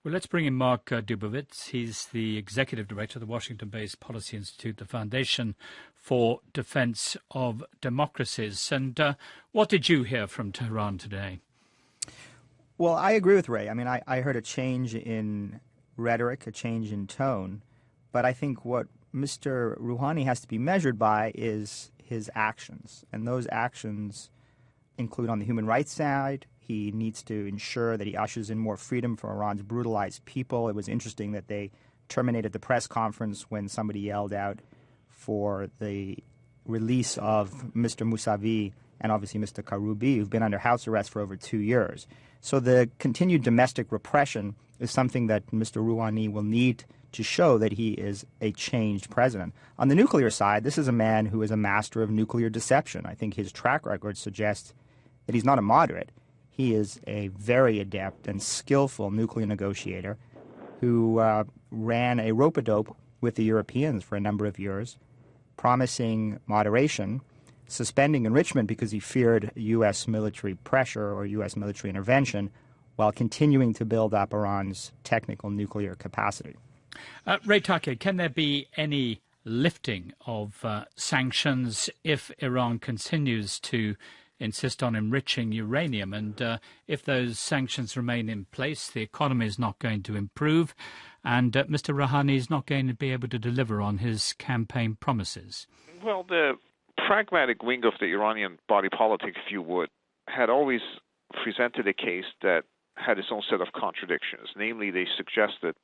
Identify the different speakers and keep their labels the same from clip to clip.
Speaker 1: Well, let's bring in Mark Dubowitz. He's the executive director of the Washington-based Policy Institute, the Foundation for Defense of Democracies. And what did you hear from Tehran today?
Speaker 2: Well, I agree with Ray. I mean, I heard a change in rhetoric, a change in tone. But I think what Mr. Rouhani has to be measured by is his actions. And those actions include on the human rights side. He needs to ensure that he ushers in more freedom for Iran's brutalized people. It was interesting that they terminated the press conference when somebody yelled out for the release of Mr. Mousavi and obviously Mr. Karoubi, who've been under house arrest for over 2 years. So the continued domestic repression is something that Mr. Rouhani will need to show that he is a changed president. On the nuclear side, this is a man who is a master of nuclear deception. I think his track record suggests that he's not a moderate. He is a very adept and skillful nuclear negotiator who ran a rope-a-dope with the Europeans for a number of years, promising moderation, suspending enrichment because he feared U.S. military pressure or U.S. military intervention, while continuing to build up Iran's technical nuclear capacity.
Speaker 1: Ray Takei, can there be any lifting of sanctions if Iran continues to insist on enriching uranium? And if those sanctions remain in place, the economy is not going to improve, and Mr. Rouhani is not going to be able to deliver on his campaign promises.
Speaker 3: Well, the pragmatic wing of the Iranian body politic, if you would, had always presented a case that had its own set of contradictions. Namely, they suggested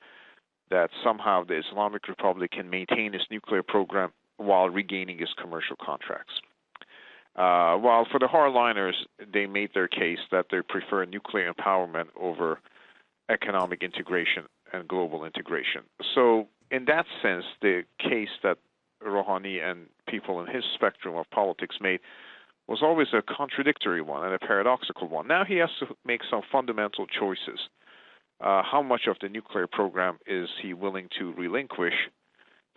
Speaker 3: that somehow the Islamic Republic can maintain its nuclear program while regaining its commercial contracts. While for the hardliners, they made their case that they prefer nuclear empowerment over economic integration and global integration. So in that sense, the case that Rouhani and people in his spectrum of politics made was always a contradictory one and a paradoxical one. Now he has to make some fundamental choices. How much of the nuclear program is he willing to relinquish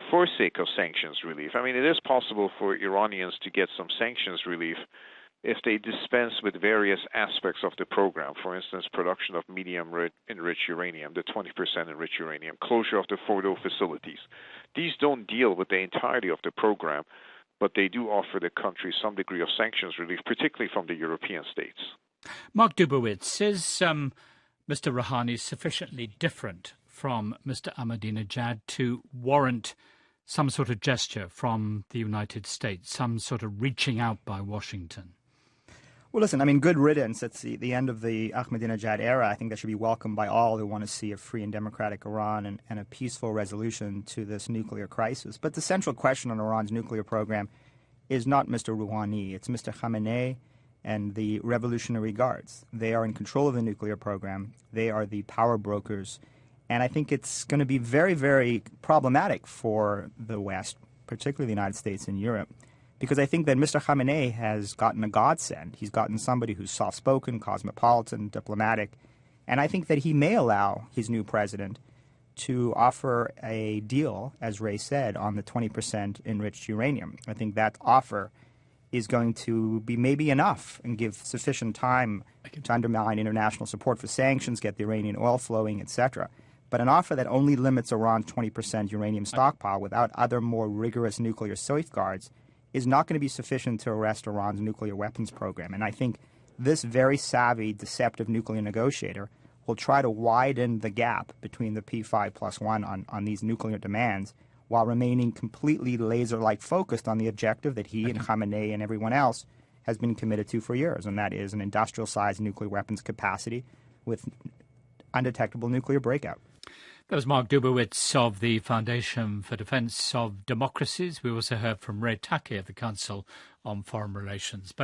Speaker 3: for sake of sanctions relief? I mean, it is possible for Iranians to get some sanctions relief if they dispense with various aspects of the program. For instance, production of medium-enriched uranium, the 20% enriched uranium, closure of the Fordo facilities. These don't deal with the entirety of the program, but they do offer the country some degree of sanctions relief, particularly from the European states.
Speaker 1: Mark Dubowitz, is Mr. Rouhani sufficiently different from Mr. Ahmadinejad to warrant some sort of gesture from the United States, some sort of reaching out by Washington?
Speaker 2: Well, listen, I mean, good riddance. It's the end of the Ahmadinejad era. I think that should be welcomed by all who want to see a free and democratic Iran and a peaceful resolution to this nuclear crisis. But the central question on Iran's nuclear program is not Mr. Rouhani. It's Mr. Khamenei and the Revolutionary Guards. They are in control of the nuclear program. They are the power brokers. And I think it's going to be very, very problematic for the West, particularly the United States and Europe, because I think that Mr. Khamenei has gotten a godsend. He's gotten somebody who's soft-spoken, cosmopolitan, diplomatic, and I think that he may allow his new president to offer a deal, as Ray said, on the 20% enriched uranium. I think that offer is going to be maybe enough and give sufficient time to undermine international support for sanctions, get the Iranian oil flowing, etc. But an offer that only limits Iran's 20% uranium stockpile without other more rigorous nuclear safeguards is not going to be sufficient to arrest Iran's nuclear weapons program. And I think this very savvy, deceptive nuclear negotiator will try to widen the gap between the P5+1 on these nuclear demands while remaining completely laser-like focused on the objective that he and Khamenei and everyone else has been committed to for years, and that is an industrial-sized nuclear weapons capacity with undetectable nuclear breakout.
Speaker 1: That was Mark Dubowitz of the Foundation for Defense of Democracies. We also heard from Ray Takei of the Council on Foreign Relations.